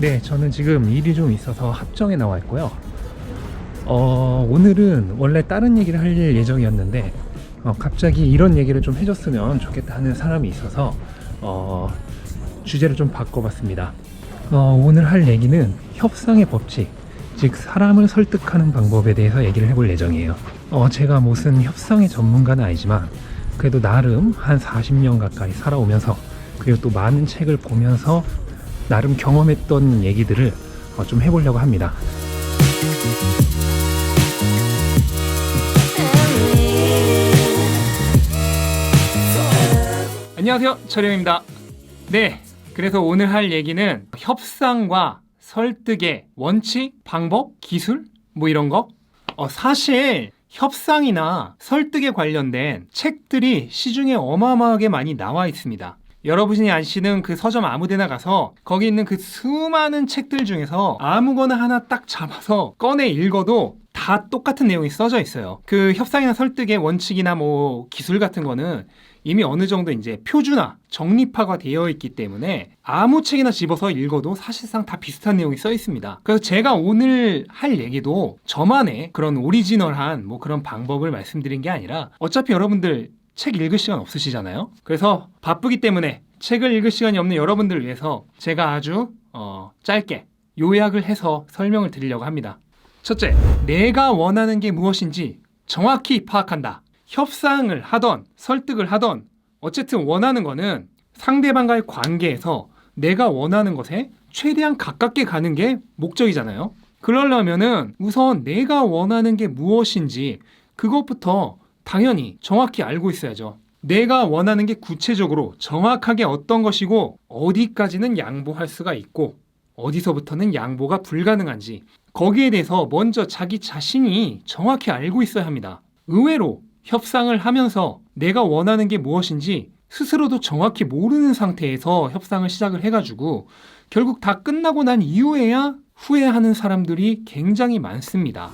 네, 저는 지금 일이 좀 있어서 합정에 나와 있고요. 오늘은 원래 다른 얘기를 할 예정이었는데 갑자기 이런 얘기를 좀 해줬으면 좋겠다 하는 사람이 있어서 주제를 좀 바꿔봤습니다. 오늘 할 얘기는 협상의 법칙, 즉 사람을 설득하는 방법에 대해서 얘기를 해볼 예정이에요. 제가 무슨 협상의 전문가는 아니지만 그래도 나름 한 40년 가까이 살아오면서, 그리고 또 많은 책을 보면서 나름 경험했던 얘기들을 좀 해보려고 합니다. 안녕하세요, 철영입니다. 네, 그래서 오늘 할 얘기는 협상과 설득의 원칙, 방법, 기술 뭐 이런 거. 사실 협상이나 설득에 관련된 책들이 시중에 어마어마하게 많이 나와 있습니다. 여러분이 아시는 그 서점 아무데나 가서 거기 있는 그 수많은 책들 중에서 아무거나 하나 딱 잡아서 꺼내 읽어도 다 똑같은 내용이 써져 있어요. 그 협상이나 설득의 원칙이나 뭐 기술 같은 거는 이미 어느 정도 이제 표준화, 정립화가 되어 있기 때문에 아무 책이나 집어서 읽어도 사실상 다 비슷한 내용이 써 있습니다. 그래서 제가 오늘 할 얘기도 저만의 그런 오리지널한 뭐 그런 방법을 말씀드린 게 아니라, 어차피 여러분들 책 읽을 시간 없으시잖아요. 그래서 바쁘기 때문에 책을 읽을 시간이 없는 여러분들을 위해서 제가 아주 짧게 요약을 해서 설명을 드리려고 합니다. 첫째, 내가 원하는 게 무엇인지 정확히 파악한다. 협상을 하던 설득을 하던 어쨌든 원하는 거는 상대방과의 관계에서 내가 원하는 것에 최대한 가깝게 가는 게 목적이잖아요. 그러려면은 우선 내가 원하는 게 무엇인지 그것부터 당연히 정확히 알고 있어야죠. 내가 원하는 게 구체적으로 정확하게 어떤 것이고 어디까지는 양보할 수가 있고 어디서부터는 양보가 불가능한지, 거기에 대해서 먼저 자기 자신이 정확히 알고 있어야 합니다. 의외로 협상을 하면서 내가 원하는 게 무엇인지 스스로도 정확히 모르는 상태에서 협상을 시작을 해가지고 결국 다 끝나고 난 이후에야 후회하는 사람들이 굉장히 많습니다.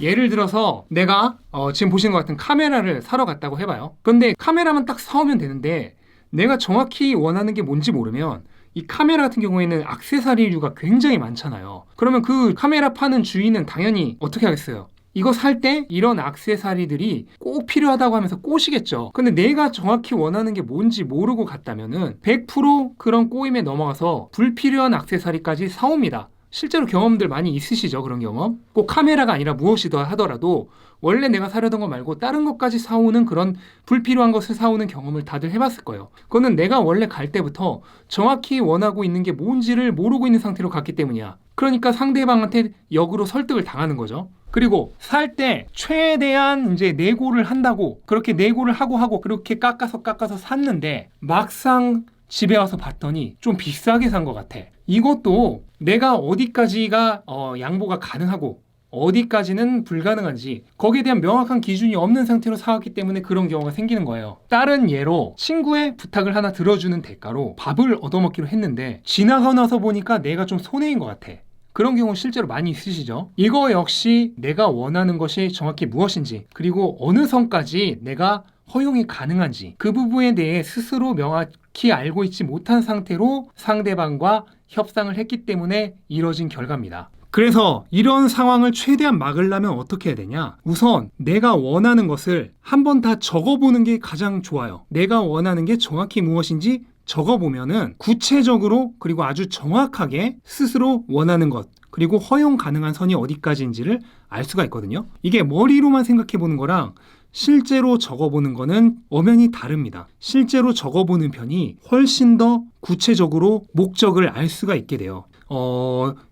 예를 들어서 내가 지금 보시는 것 같은 카메라를 사러 갔다고 해봐요. 그런데 카메라만 딱 사오면 되는데 내가 정확히 원하는 게 뭔지 모르면 이 카메라 같은 경우에는 액세서리류가 굉장히 많잖아요. 그러면 그 카메라 파는 주인은 당연히 어떻게 하겠어요? 이거 살 때 이런 액세서리들이 꼭 필요하다고 하면서 꼬시겠죠. 근데 내가 정확히 원하는 게 뭔지 모르고 갔다면은 100% 그런 꼬임에 넘어가서 불필요한 액세서리까지 사옵니다. 실제로 경험들 많이 있으시죠? 그런 경험? 꼭 카메라가 아니라 무엇이더 하더라도 원래 내가 사려던 거 말고 다른 것까지 사오는 그런 불필요한 것을 사오는 경험을 다들 해봤을 거예요. 그거는 내가 원래 갈 때부터 정확히 원하고 있는 게 뭔지를 모르고 있는 상태로 갔기 때문이야. 그러니까 상대방한테 역으로 설득을 당하는 거죠. 그리고 살 때 최대한 이제 내고를 한다고 그렇게 내고를 하고 그렇게 깎아서 샀는데 막상 집에 와서 봤더니 좀 비싸게 산 것 같아. 이것도 내가 어디까지가 양보가 가능하고 어디까지는 불가능한지 거기에 대한 명확한 기준이 없는 상태로 사왔기 때문에 그런 경우가 생기는 거예요. 다른 예로 친구의 부탁을 하나 들어주는 대가로 밥을 얻어먹기로 했는데 지나고 나서 보니까 내가 좀 손해인 것 같아. 그런 경우 실제로 많이 있으시죠? 이거 역시 내가 원하는 것이 정확히 무엇인지, 그리고 어느 선까지 내가 허용이 가능한지 그 부분에 대해 스스로 명확히 알고 있지 못한 상태로 상대방과 협상을 했기 때문에 이뤄진 결과입니다. 그래서 이런 상황을 최대한 막으려면 어떻게 해야 되냐? 우선 내가 원하는 것을 한번 다 적어보는 게 가장 좋아요. 내가 원하는 게 정확히 무엇인지 적어보면은 구체적으로 그리고 아주 정확하게 스스로 원하는 것 그리고 허용 가능한 선이 어디까지인지를 알 수가 있거든요. 이게 머리로만 생각해 보는 거랑 실제로 적어보는 거는 엄연히 다릅니다. 실제로 적어보는 편이 훨씬 더 구체적으로 목적을 알 수가 있게 돼요.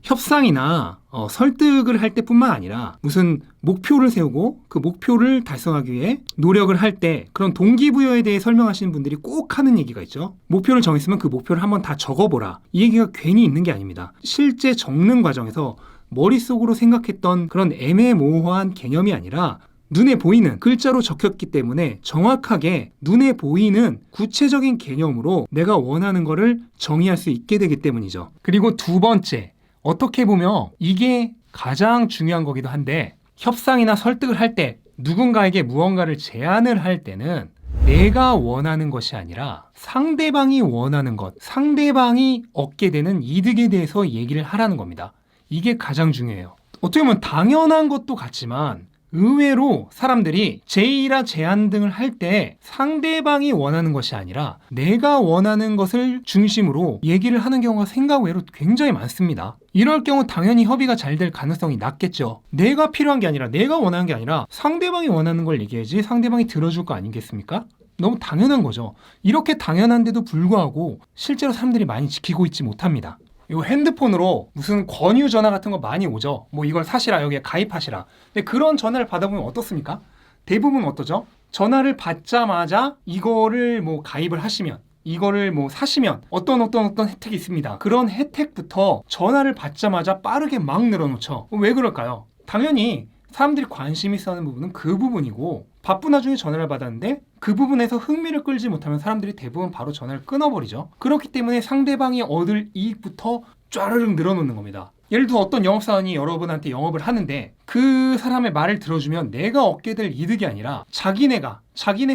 협상이나 설득을 할 때뿐만 아니라 무슨 목표를 세우고 그 목표를 달성하기 위해 노력을 할 때 그런 동기부여에 대해 설명하시는 분들이 꼭 하는 얘기가 있죠. 목표를 정했으면 그 목표를 한번 다 적어보라. 이 얘기가 괜히 있는 게 아닙니다. 실제 적는 과정에서 머릿속으로 생각했던 그런 애매모호한 개념이 아니라 눈에 보이는 글자로 적혔기 때문에 정확하게 눈에 보이는 구체적인 개념으로 내가 원하는 거를 정의할 수 있게 되기 때문이죠. 그리고 두 번째, 어떻게 보면 이게 가장 중요한 거기도 한데 협상이나 설득을 할 때 누군가에게 무언가를 제안을 할 때는 내가 원하는 것이 아니라 상대방이 원하는 것, 상대방이 얻게 되는 이득에 대해서 얘기를 하라는 겁니다. 이게 가장 중요해요. 어떻게 보면 당연한 것도 같지만 의외로 사람들이 제의나 제안 등을 할 때 상대방이 원하는 것이 아니라 내가 원하는 것을 중심으로 얘기를 하는 경우가 생각 외로 굉장히 많습니다. 이럴 경우 당연히 협의가 잘 될 가능성이 낮겠죠. 내가 필요한 게 아니라 내가 원하는 게 아니라 상대방이 원하는 걸 얘기해야지 상대방이 들어줄 거 아니겠습니까? 너무 당연한 거죠. 이렇게 당연한데도 불구하고 실제로 사람들이 많이 지키고 있지 못합니다. 이 핸드폰으로 무슨 권유 전화 같은 거 많이 오죠. 뭐 이걸 사시라, 여기에 가입하시라. 근데 그런 전화를 받아보면 어떻습니까? 대부분 어떠죠? 전화를 받자마자 이거를 뭐 가입을 하시면, 이거를 뭐 사시면 어떤 혜택이 있습니다. 그런 혜택부터 전화를 받자마자 빠르게 막 늘어놓죠. 왜 그럴까요? 당연히 사람들이 관심 있어 하는 부분은 그 부분이고, 바쁜 와중에 전화를 받았는데 그 부분에서 흥미를 끌지 못하면 사람들이 대부분 바로 전화를 끊어버리죠. 그렇기 때문에 상대방이 얻을 이익부터 쫘르륵 늘어놓는 겁니다. 예를 들어 어떤 영업사원이 여러분한테 영업을 하는데 그 사람의 말을 들어주면 내가 얻게 될 이득이 아니라 자기네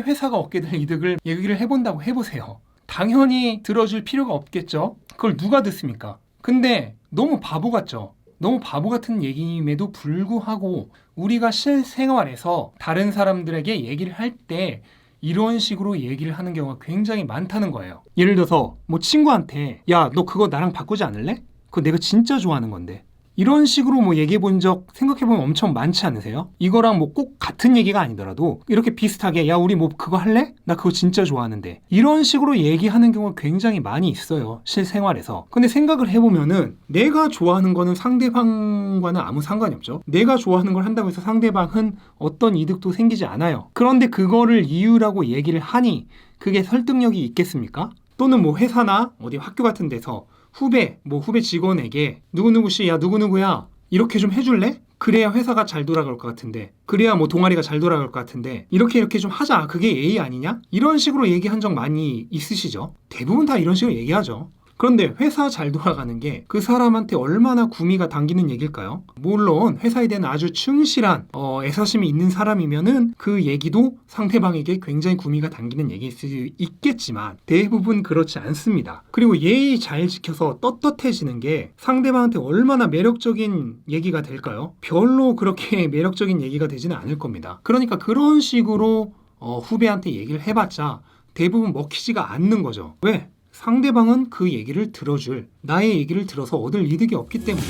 회사가 얻게 될 이득을 얘기를 해본다고 해보세요. 당연히 들어줄 필요가 없겠죠. 그걸 누가 듣습니까? 근데 너무 바보 같죠. 너무 바보 같은 얘기임에도 불구하고 우리가 실생활에서 다른 사람들에게 얘기를 할 때 이런 식으로 얘기를 하는 경우가 굉장히 많다는 거예요. 예를 들어서 뭐 친구한테 야, 너 그거 나랑 바꾸지 않을래? 그거 내가 진짜 좋아하는 건데. 이런 식으로 뭐 얘기해 본 적 생각해보면 엄청 많지 않으세요? 이거랑 뭐 꼭 같은 얘기가 아니더라도 이렇게 비슷하게 야, 우리 뭐 그거 할래? 나 그거 진짜 좋아하는데. 이런 식으로 얘기하는 경우가 굉장히 많이 있어요, 실생활에서. 근데 생각을 해보면은 내가 좋아하는 거는 상대방과는 아무 상관이 없죠. 내가 좋아하는 걸 한다고 해서 상대방은 어떤 이득도 생기지 않아요. 그런데 그거를 이유라고 얘기를 하니 그게 설득력이 있겠습니까? 또는 뭐 회사나 어디 학교 같은 데서 후배 직원에게 누구누구씨, 야, 누구누구야, 이렇게 좀 해줄래? 그래야 회사가 잘 돌아갈 것 같은데, 그래야 뭐 동아리가 잘 돌아갈 것 같은데, 이렇게 좀 하자. 그게 예의 아니냐? 이런 식으로 얘기한 적 많이 있으시죠? 대부분 다 이런 식으로 얘기하죠. 그런데 회사 잘 돌아가는 게 그 사람한테 얼마나 구미가 당기는 얘기일까요? 물론 회사에 대한 아주 충실한 애사심이 있는 사람이면은 그 얘기도 상대방에게 굉장히 구미가 당기는 얘기일 수 있겠지만 대부분 그렇지 않습니다. 그리고 예의 잘 지켜서 떳떳해지는 게 상대방한테 얼마나 매력적인 얘기가 될까요? 별로 그렇게 매력적인 얘기가 되지는 않을 겁니다. 그러니까 그런 식으로 후배한테 얘기를 해봤자 대부분 먹히지가 않는 거죠. 왜? 상대방은 그 얘기를 들어줄, 나의 얘기를 들어서 얻을 이득이 없기 때문에.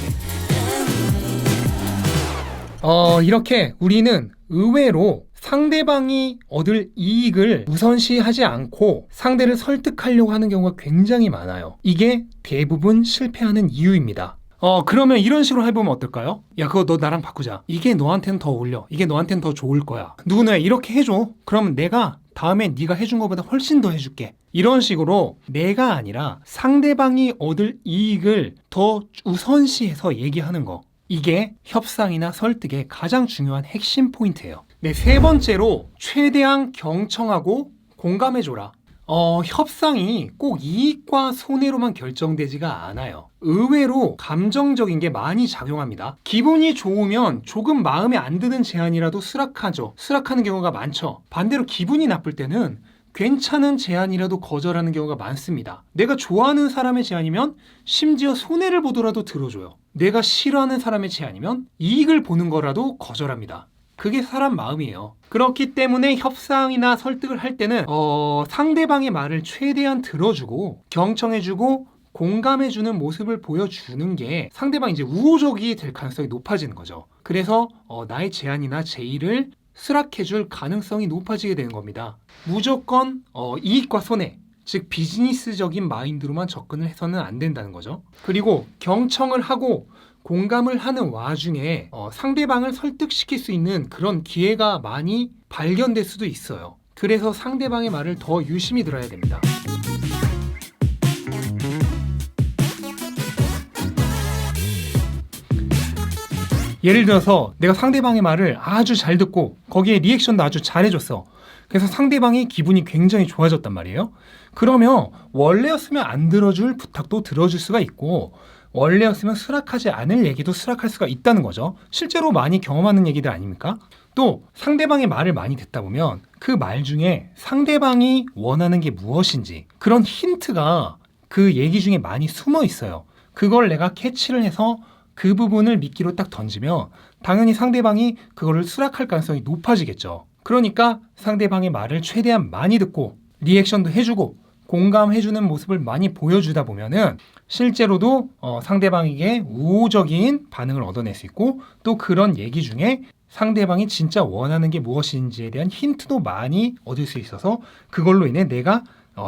이렇게 우리는 의외로 상대방이 얻을 이익을 우선시하지 않고 상대를 설득하려고 하는 경우가 굉장히 많아요. 이게 대부분 실패하는 이유입니다. 그러면 이런 식으로 해보면 어떨까요? 야, 그거 너 나랑 바꾸자. 이게 너한테는 더 어울려. 이게 너한테는 더 좋을 거야. 누구누야 이렇게 해줘. 그러면 내가 다음에 네가 해준 것보다 훨씬 더 해줄게. 이런 식으로 내가 아니라 상대방이 얻을 이익을 더 우선시해서 얘기하는 거. 이게 협상이나 설득의 가장 중요한 핵심 포인트예요. 네, 세 번째로 최대한 경청하고 공감해줘라. 협상이 꼭 이익과 손해로만 결정되지가 않아요. 의외로 감정적인 게 많이 작용합니다. 기분이 좋으면 조금 마음에 안 드는 제안이라도 수락하죠. 수락하는 경우가 많죠. 반대로 기분이 나쁠 때는 괜찮은 제안이라도 거절하는 경우가 많습니다. 내가 좋아하는 사람의 제안이면 심지어 손해를 보더라도 들어줘요. 내가 싫어하는 사람의 제안이면 이익을 보는 거라도 거절합니다. 그게 사람 마음이에요. 그렇기 때문에 협상이나 설득을 할 때는 상대방의 말을 최대한 들어주고 경청해주고 공감해주는 모습을 보여주는 게 상대방이 이제 우호적이 될 가능성이 높아지는 거죠. 그래서 나의 제안이나 제의를 수락해줄 가능성이 높아지게 되는 겁니다. 무조건 이익과 손해, 즉 비즈니스적인 마인드로만 접근을 해서는 안 된다는 거죠. 그리고 경청을 하고 공감을 하는 와중에 상대방을 설득시킬 수 있는 그런 기회가 많이 발견될 수도 있어요. 그래서 상대방의 말을 더 유심히 들어야 됩니다. 예를 들어서 내가 상대방의 말을 아주 잘 듣고 거기에 리액션도 아주 잘해줬어. 그래서 상대방이 기분이 굉장히 좋아졌단 말이에요. 그러면 원래였으면 안 들어줄 부탁도 들어줄 수가 있고 원래였으면 수락하지 않을 얘기도 수락할 수가 있다는 거죠. 실제로 많이 경험하는 얘기들 아닙니까? 또 상대방의 말을 많이 듣다 보면 그 말 중에 상대방이 원하는 게 무엇인지 그런 힌트가 그 얘기 중에 많이 숨어 있어요. 그걸 내가 캐치를 해서 그 부분을 미끼로 딱 던지면 당연히 상대방이 그거를 수락할 가능성이 높아지겠죠. 그러니까 상대방의 말을 최대한 많이 듣고 리액션도 해주고 공감해주는 모습을 많이 보여주다 보면은 실제로도 상대방에게 우호적인 반응을 얻어낼 수 있고 또 그런 얘기 중에 상대방이 진짜 원하는 게 무엇인지에 대한 힌트도 많이 얻을 수 있어서 그걸로 인해 내가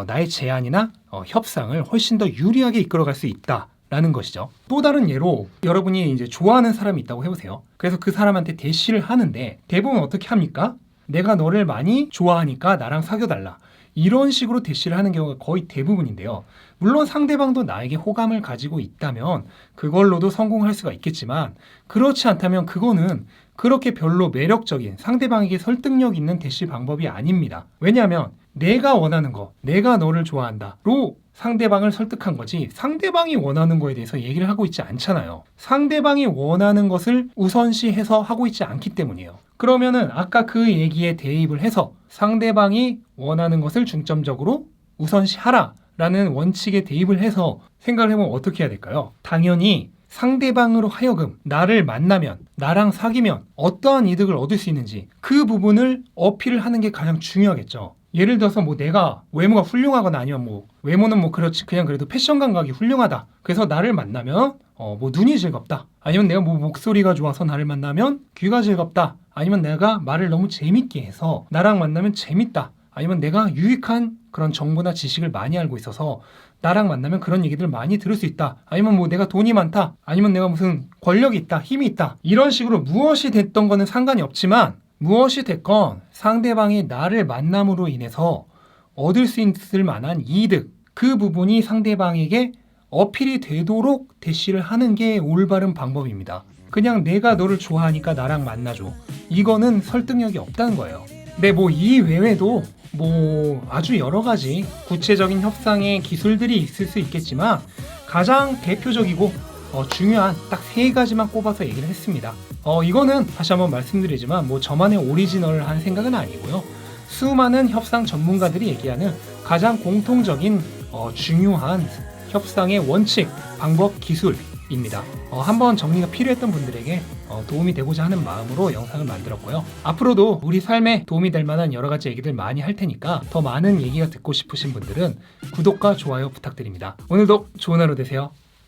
나의 제안이나 협상을 훨씬 더 유리하게 이끌어갈 수 있다라는 것이죠. 또 다른 예로 여러분이 이제 좋아하는 사람이 있다고 해보세요. 그래서 그 사람한테 대시를 하는데 대부분 어떻게 합니까? 내가 너를 많이 좋아하니까 나랑 사귀어달라. 이런 식으로 대시를 하는 경우가 거의 대부분인데요. 물론 상대방도 나에게 호감을 가지고 있다면 그걸로도 성공할 수가 있겠지만 그렇지 않다면 그거는 그렇게 별로 매력적인 상대방에게 설득력 있는 대시 방법이 아닙니다. 왜냐하면 내가 원하는 거, 내가 너를 좋아한다로 상대방을 설득한 거지 상대방이 원하는 거에 대해서 얘기를 하고 있지 않잖아요. 상대방이 원하는 것을 우선시해서 하고 있지 않기 때문이에요. 그러면은 아까 그 얘기에 대입을 해서 상대방이 원하는 것을 중점적으로 우선시하라 라는 원칙에 대입을 해서 생각을 해보면 어떻게 해야 될까요? 당연히 상대방으로 하여금 나를 만나면, 나랑 사귀면 어떠한 이득을 얻을 수 있는지 그 부분을 어필을 하는 게 가장 중요하겠죠. 예를 들어서 뭐 내가 외모가 훌륭하거나 아니면 뭐 외모는 뭐 그렇지 그냥 그래도 패션 감각이 훌륭하다. 그래서 나를 만나면 뭐 눈이 즐겁다. 아니면 내가 뭐 목소리가 좋아서 나를 만나면 귀가 즐겁다. 아니면 내가 말을 너무 재밌게 해서 나랑 만나면 재밌다. 아니면 내가 유익한 그런 정보나 지식을 많이 알고 있어서 나랑 만나면 그런 얘기들을 많이 들을 수 있다. 아니면 뭐 내가 돈이 많다. 아니면 내가 무슨 권력이 있다. 힘이 있다. 이런 식으로 무엇이 됐던 거는 상관이 없지만 무엇이 됐건 상대방이 나를 만남으로 인해서 얻을 수 있을 만한 이득 그 부분이 상대방에게 어필이 되도록 대시를 하는 게 올바른 방법입니다. 그냥 내가 너를 좋아하니까 나랑 만나줘. 이거는 설득력이 없다는 거예요. 근데 뭐 이 외에도 뭐 아주 여러 가지 구체적인 협상의 기술들이 있을 수 있겠지만 가장 대표적이고 중요한 딱 3가지만 꼽아서 얘기를 했습니다. 이거는 다시 한번 말씀드리지만 뭐 저만의 오리지널한 생각은 아니고요. 수많은 협상 전문가들이 얘기하는 가장 공통적인 중요한 협상의 원칙, 방법, 기술입니다. 한번 정리가 필요했던 분들에게 도움이 되고자 하는 마음으로 영상을 만들었고요. 앞으로도 우리 삶에 도움이 될 만한 여러 가지 얘기들 많이 할 테니까 더 많은 얘기가 듣고 싶으신 분들은 구독과 좋아요 부탁드립니다. 오늘도 좋은 하루 되세요.